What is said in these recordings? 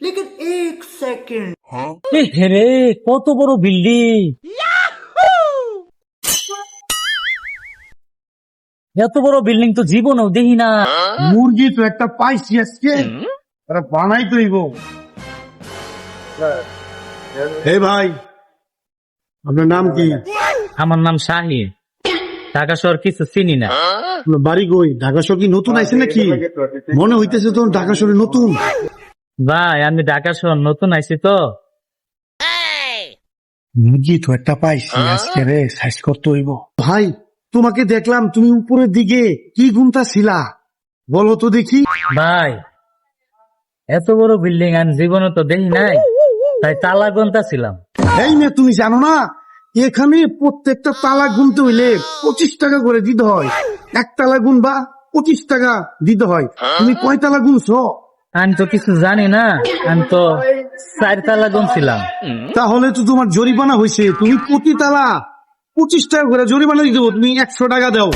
लेकिन एक सेकंड রে কত বড় বিল্ডিং, এত বড় বিল্ডিং তো জীবনেও দেখি না। মুরগি তো একটা পাইছি আজকে, ওরা বানাই তৈব। এই ভাই, আপনার নাম কি? আমার নাম শাহিন, ঢাকা শহর কিছু চিনি না। আপনার বাড়ি কই? ঢাকা শহর কি নতুন আইছে নাকি? মনে হইতেছে তো ঢাকা শহরে নতুন। ভাই আমি ঢাকা শহর নতুন আইছি তো। মুরগি তো একটা পাইছি আজকে রে, সাইজ করতে হইব। ভাই তোমাকে দেখলাম তুমি উপরের দিকে কি গুনতা ছিলা, বলো তো দেখি। ভাই এত বড় বিল্ডিং আমি জীবনে তো দেখি নাই, তাই তালা গুনতা ছিলাম। এই মেয়ে তুমি জানো না এখানে প্রত্যেকটা তালা গুনতে হইলে 25 টাকা করে দিতে হয়। এক তালা গুনবা 25 টাকা দিতে হয়। তুমি কয় তালা গুনছো? আমি তো কিছু জানি না, আমি তো 4 তালা গুনছিলাম। তাহলে তো তোমার জরিমানা হয়েছে। তুমি প্রতি তালা 25 টাকা করে জরিমানা দিতে হবে। তুমি 100 টাকা দাও।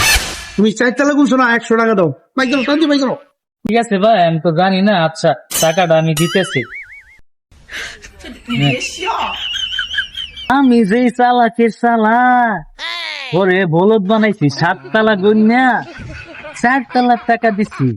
তুমি 4 তালা গুনছো না, 100 টাকা দাও। ভাই চলো, শান্তি ভাই চলো। ঠিক আছে ভাই, আমি তো জানি না। আচ্ছা টাকাটা আমি দিতেছি। আমি যেই চালাকের চালা ওরে বলদ বানাইছি, 7 তালা গুন্যা 4 তালার টাকা দিচ্ছি।